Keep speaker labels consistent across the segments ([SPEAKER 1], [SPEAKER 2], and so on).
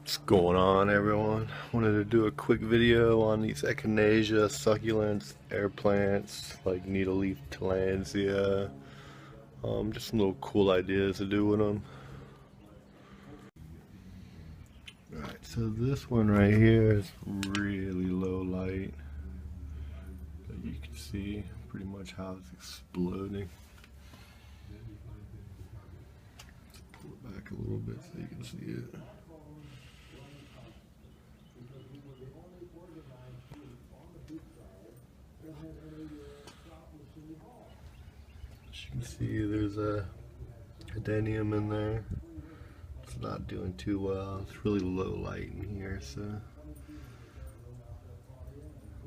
[SPEAKER 1] What's going on, everyone? Wanted to do a quick video on these echinacea, succulents, air plants like needle-leaf tillandsia. Just some little cool ideas to do with them. Alright, so this one right here is really low light. But you can see pretty much how it's exploding. Let's pull it back a little bit so you can see it. As you can see, there's a adenium in there. It's not doing too well. It's really low light in here, so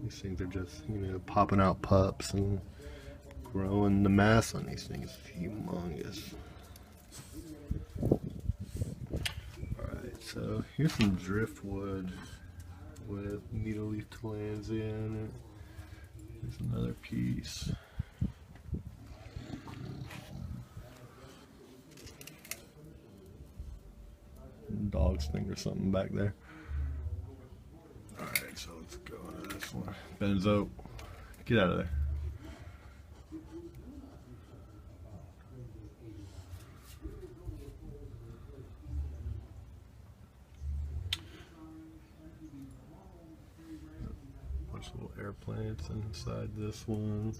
[SPEAKER 1] these things are just, popping out pups and growing. The mass on these things is humongous. Alright, so here's some driftwood with needle-leaf tillandsia in it. Here's another piece. Dog's thing or something back there. Alright, so let's go into this one. Benzo, get out of there. Bunch of little air plants inside this one.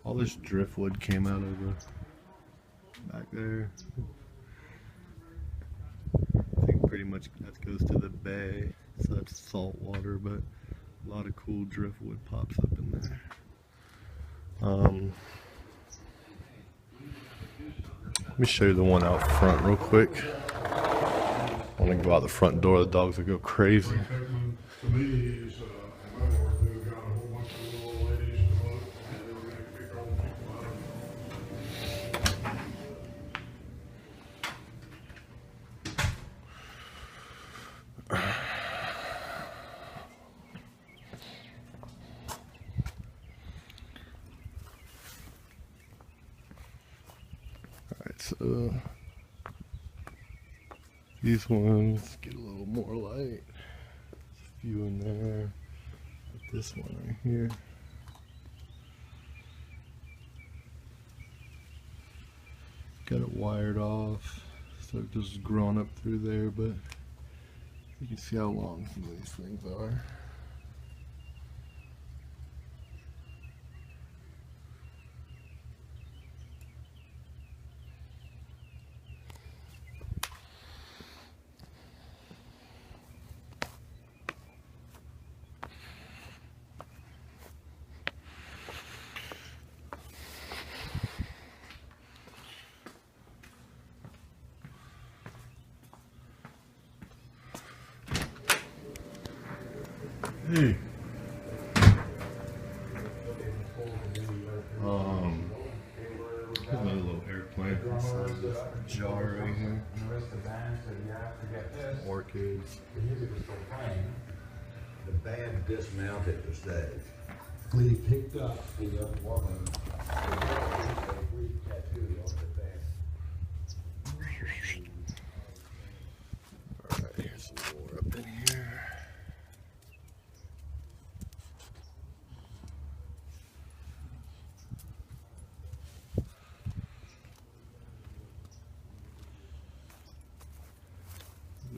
[SPEAKER 1] All this driftwood came out of the back there. I think pretty much that goes to the bay, so that's salt water, but a lot of cool driftwood pops up in there. Let me show you the one out front real quick. I want to go out the front door, the dogs will go crazy. So these ones get a little more light. There's a few in there. Like this one right here. Got it wired off, so it just growing up through there, but you can see how long some of these things are. Hey. Here's another little air plant inside this jar right here. Some orchids.
[SPEAKER 2] The band dismounted the stage. When he picked up the young woman, we tattooed on the back.
[SPEAKER 1] Alright, here's some more up in here.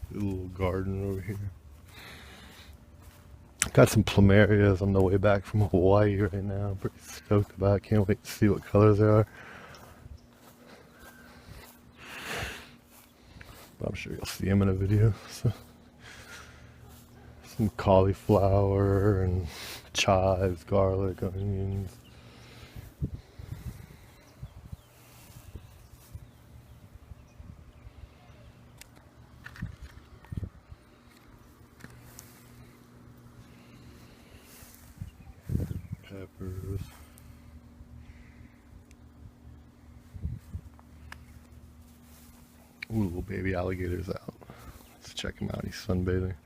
[SPEAKER 1] A little garden over here. Got some plumerias on the way back from Hawaii right now. I'm pretty stoked about it. Can't wait to see what colors they are. But I'm sure you'll see them in a video. So, some cauliflower and chives, garlic, onions. Peppers. Ooh, little baby alligator's out. Let's check him out. He's sunbathing.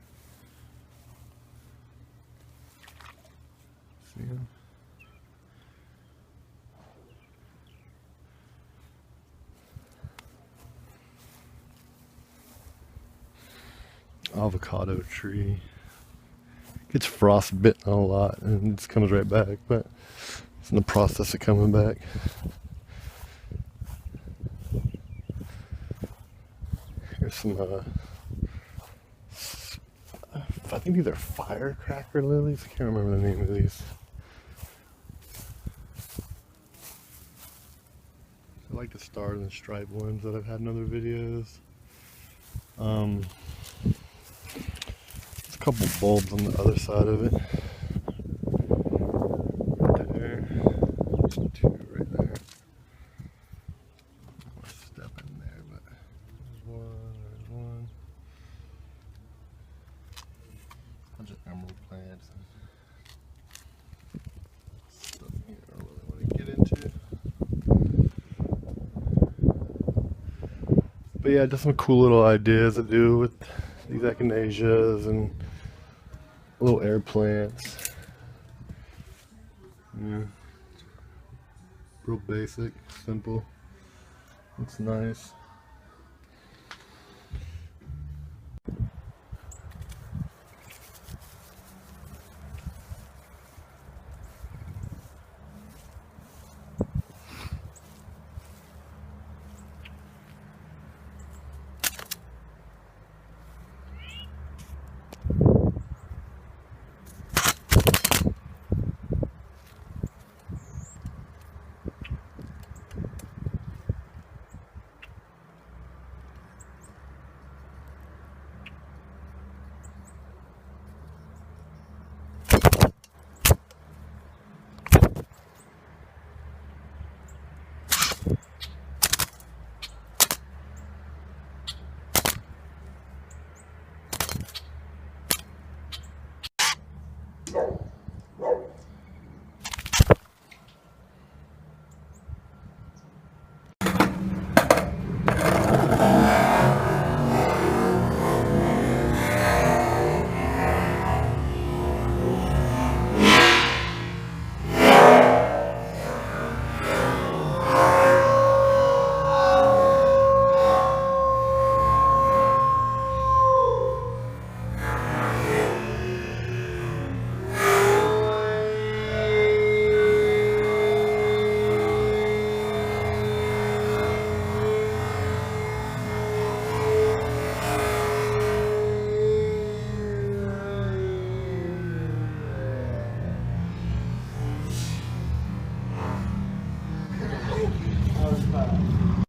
[SPEAKER 1] See him? avocado tree. Gets frostbitten a lot and it just comes right back, but it's in the process of coming back. Here's some, I think these are firecracker lilies. I can't remember the name of these. I like the stars and stripe ones that I've had in other videos. There's a couple bulbs on the other side of it. Right there. Two right there. I'll step in there, but there's one. Bunch of emerald plants. Stuff here I don't really want to get into. But yeah, just some cool little ideas to do with these echinaceas and little air plants. Yeah. Real basic, simple. Looks nice.